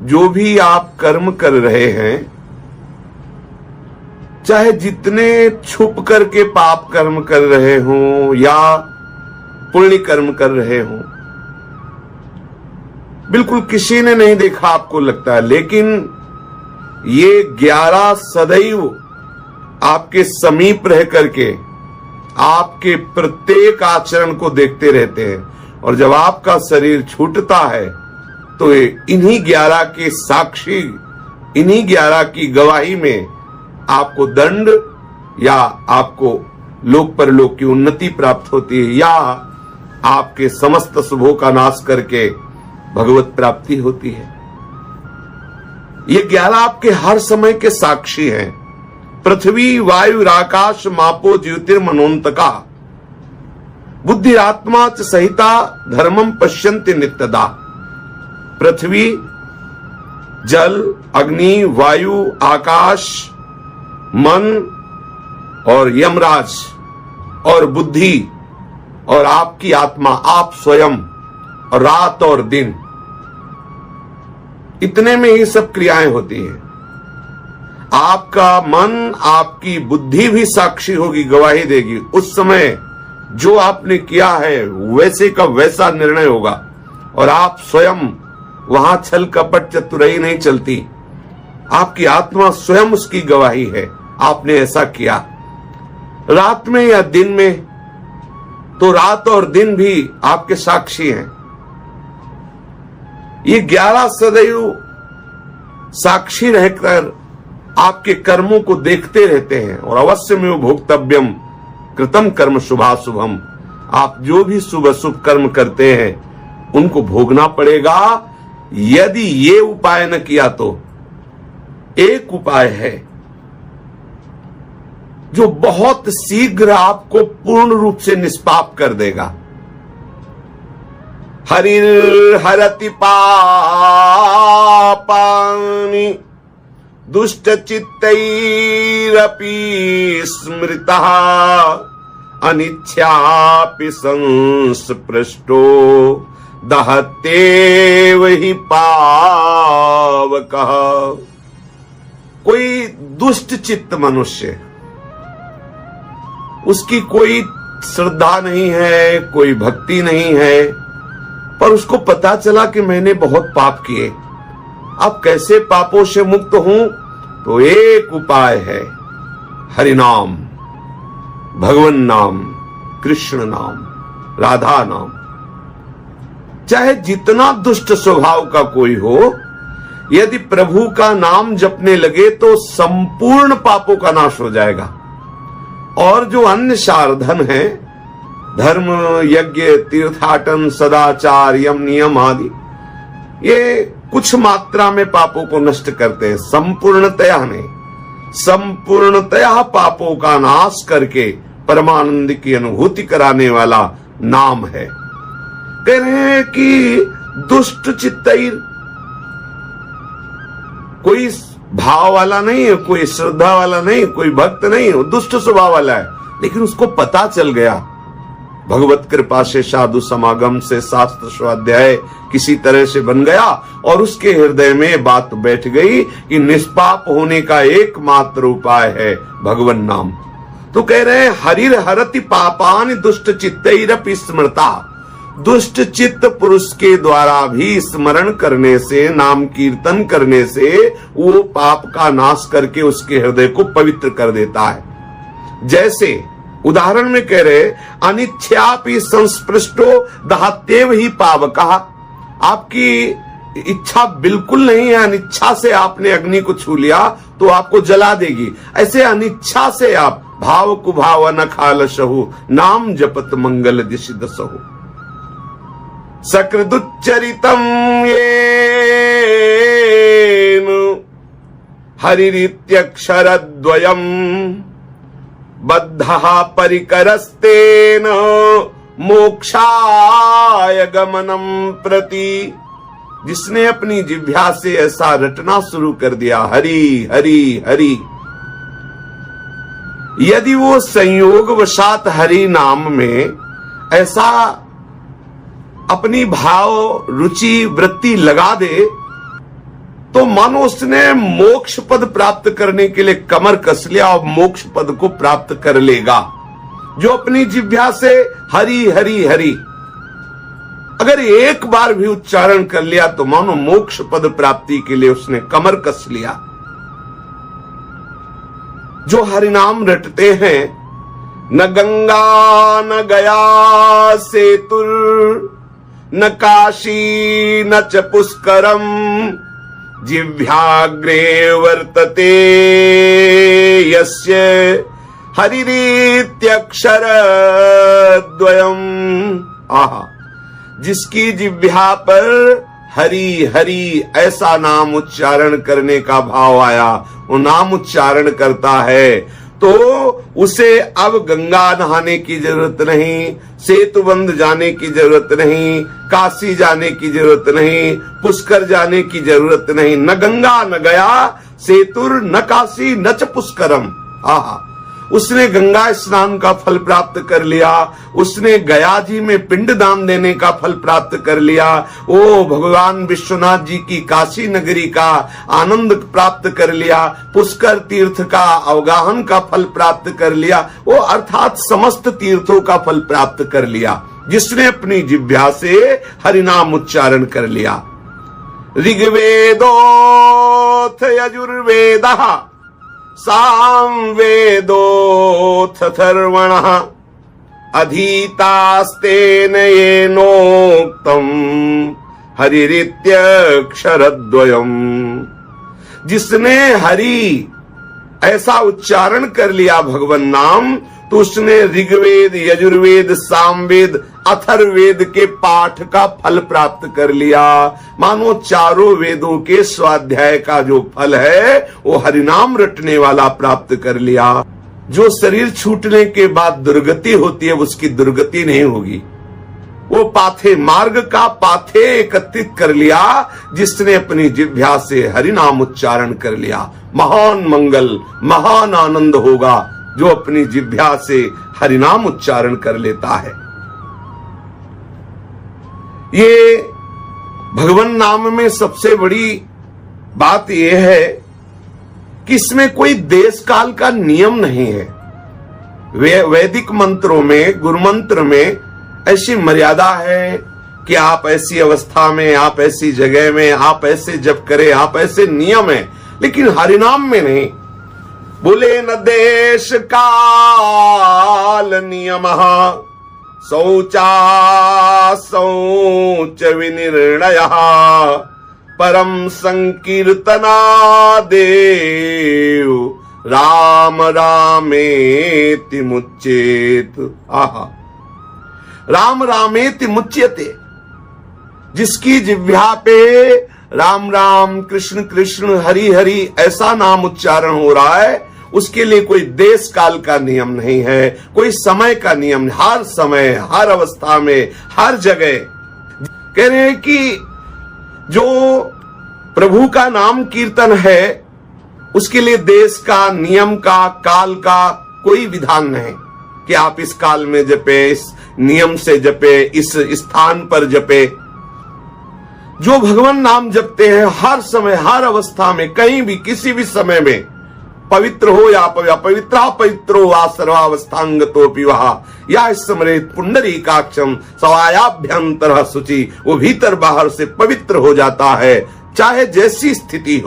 जो भी आप कर्म कर रहे हैं, चाहे जितने छुप करके पाप कर्म कर रहे हों या पुण्य कर्म कर रहे हों, बिल्कुल किसी ने नहीं देखा आपको लगता है, लेकिन ये 11 सदैव आपके समीप रह करके आपके प्रत्येक आचरण को देखते रहते हैं। और जब आपका शरीर छूटता है तो इन्हीं 11 के साक्षी, इन्हीं 11 की गवाही में आपको दंड या आपको लोक परलोक की उन्नति प्राप्त होती है, या आपके समस्त शुभों का नाश करके भगवत प्राप्ति होती है। ये 11 आपके हर समय के साक्षी हैं। पृथ्वी वायु आकाश मापो ज्योतिर्मनोन्तका बुद्धिरात्मा च सहिता धर्मम पश्यन्ति नित्यदा। पृथ्वी, जल, अग्नि, वायु, आकाश, मन और यमराज और बुद्धि और आपकी आत्मा, आप स्वयं, और रात और दिन, इतने में ही सब क्रियाएं होती हैं। आपका मन, आपकी बुद्धि भी साक्षी होगी, गवाही देगी। उस समय जो आपने किया है वैसे का वैसा निर्णय होगा, और आप स्वयं, वहां छल कपट चतुराई नहीं चलती। आपकी आत्मा स्वयं उसकी गवाही है, आपने ऐसा किया। रात में या दिन में, तो रात और दिन भी आपके साक्षी हैं। ये 11 सदैव साक्षी रहकर आपके कर्मों को देखते रहते हैं। और अवश्य में भोक्तव्यम कृतम कर्म शुभाशुभम, आप जो भी शुभ अशुभ कर्म करते हैं उनको भोगना पड़ेगा। यदि ये उपाय न किया तो एक उपाय है जो बहुत शीघ्र आपको पूर्ण रूप से निष्पाप कर देगा। हरिर्हरति पापानि दुष्ट चित्तैरपि स्मृतः अनिच्छापि संस्पृष्टो दहत्येव हि पावकः। कोई दुष्ट चित्त मनुष्य, उसकी कोई श्रद्धा नहीं है, कोई भक्ति नहीं है, पर उसको पता चला कि मैंने बहुत पाप किए, अब कैसे पापों से मुक्त हूं, तो एक उपाय है, हरिनाम, भगवन नाम, कृष्ण नाम, राधा नाम। चाहे जितना दुष्ट स्वभाव का कोई हो, यदि प्रभु का नाम जपने लगे तो संपूर्ण पापों का नाश हो जाएगा। और जो अन्य साधन है, धर्म, यज्ञ, तीर्थाटन, सदाचार, यम नियम आदि, ये कुछ मात्रा में पापों को नष्ट करते हैं, संपूर्णतया नहीं। संपूर्णतया पापों का नाश करके परमानंद की अनुभूति कराने वाला नाम है। कह रहे हैं कि दुष्ट चित्तैर, कोई भाव वाला नहीं है, कोई श्रद्धा वाला नहीं, कोई भक्त नहीं है, दुष्ट स्वभाव वाला है, लेकिन उसको पता चल गया, भगवत कृपा से, साधु समागम से, शास्त्र स्वाध्याय किसी तरह से बन गया, और उसके हृदय में बात बैठ गई कि निष्पाप होने का एकमात्र उपाय है भगवन नाम। तो कह रहे हैं हरिर हरति पापानि दुष्ट चित्तैरपि स्मृता। दुष्ट चित्त पुरुष के द्वारा भी स्मरण करने से, नाम कीर्तन करने से वो पाप का नाश करके उसके हृदय को पवित्र कर देता है। जैसे उदाहरण में कह रहे, अनिच्छापि संस्पृष्टो दहत्येव हि पावकः। आपकी इच्छा बिल्कुल नहीं है, अनिच्छा से आपने अग्नि को छू लिया तो आपको जला देगी। ऐसे अनिच्छा से आप भाव कुभाव न खालसहु नाम जपत मंगल दिशि दसहु। सकृदुच्चरितम येन हरिरित्यक्षरद्वयम् बद्धः परिकरस्तेन मोक्षाय गमनम प्रति। जिसने अपनी जिह्वा से ऐसा रटना शुरू कर दिया, हरि हरि हरि, यदि वो संयोगवशात हरि नाम में ऐसा अपनी भाव रुचि वृत्ति लगा दे, तो मानो उसने मोक्ष पद प्राप्त करने के लिए कमर कस लिया और मोक्ष पद को प्राप्त कर लेगा। जो अपनी जिह्वा से हरि हरि हरि अगर एक बार भी उच्चारण कर लिया तो मानो मोक्ष पद प्राप्ति के लिए उसने कमर कस लिया। जो हरिनाम रटते हैं, न गंगा न गया सेतुर न काशी न च पुष्करम जिह्वाग्रे वर्तते यस्य हरिरीत्यक्षर द्वयम्। आहा, जिसकी जिह्वा पर हरि हरि ऐसा नाम उच्चारण करने का भाव आया, वो नाम उच्चारण करता है तो उसे अब गंगा नहाने की जरूरत नहीं, सेतुबंध जाने की जरूरत नहीं, काशी जाने की जरूरत नहीं, पुष्कर जाने की जरूरत नहीं। न गंगा न गया सेतुर न काशी न च पुष्करम। आहा, उसने गंगा स्नान का फल प्राप्त कर लिया, उसने गया जी में पिंड दान देने का फल प्राप्त कर लिया, ओ भगवान विश्वनाथ जी की काशी नगरी का आनंद प्राप्त कर लिया, पुष्कर तीर्थ का अवगाहन का फल प्राप्त कर लिया, वो अर्थात समस्त तीर्थों का फल प्राप्त कर लिया जिसने अपनी जिह्वा से हरिनाम उच्चारण कर लिया। ऋग्वेदोथ यजुर्वेदः सामवेदोऽथ अथर्वणः अधीतास्तेन येनोक्तम् हरिरित्यक्षरद्वयम्। जिसने हरि ऐसा उच्चारण कर लिया भगवान नाम, तो उसने ऋग्वेद यजुर्वेद सामवेद अथर्ववेद के पाठ का फल प्राप्त कर लिया। मानो चारों वेदों के स्वाध्याय का जो फल है वो हरिनाम रटने वाला प्राप्त कर लिया। जो शरीर छूटने के बाद दुर्गति होती है उसकी दुर्गति नहीं होगी। वो पाथे मार्ग का पाथे एकत्रित कर लिया जिसने अपनी जिह्वा से हरिनाम उच्चारण कर लिया। महान मंगल महान आनंद होगा जो अपनी जिह्वा से हरिनाम उच्चारण कर लेता है। ये भगवान नाम में सबसे बड़ी बात यह है कि इसमें कोई देश काल का नियम नहीं है। वैदिक मंत्रों में, गुरु मंत्र में ऐसी मर्यादा है कि आप ऐसी अवस्था में, आप ऐसी जगह में, आप ऐसे जप करें, आप ऐसे नियम है, लेकिन हरिनाम में नहीं। बोले न देश काल नियम शौचा शौच विनिर्णय परम संकीर्तना देव राम रामेति मुच्येत। आहा, राम रामेति मुच्यते। जिसकी जिह्वा पे राम राम कृष्ण कृष्ण हरि हरि ऐसा नाम उच्चारण हो रहा है, उसके लिए कोई देश काल का नियम नहीं है, कोई समय का नियम नहीं। हर समय हर अवस्था में हर जगह कह रहे हैं कि जो प्रभु का नाम कीर्तन है उसके लिए देश का, नियम का, काल का कोई विधान नहीं कि आप इस काल में जपे, इस नियम से जपे, इस स्थान पर जपे। जो भगवान नाम जपते हैं हर समय हर अवस्था में, कहीं भी किसी भी समय में, पवित्र हो या पवित्रा पवित्रो वा सर्वावस्थांगतोपि वहा या स्मरेत पुंडरीकाक्षम सवायाभ्यंतरः शुचि। वो भीतर बाहर से पवित्र हो जाता है चाहे जैसी स्थिति हो।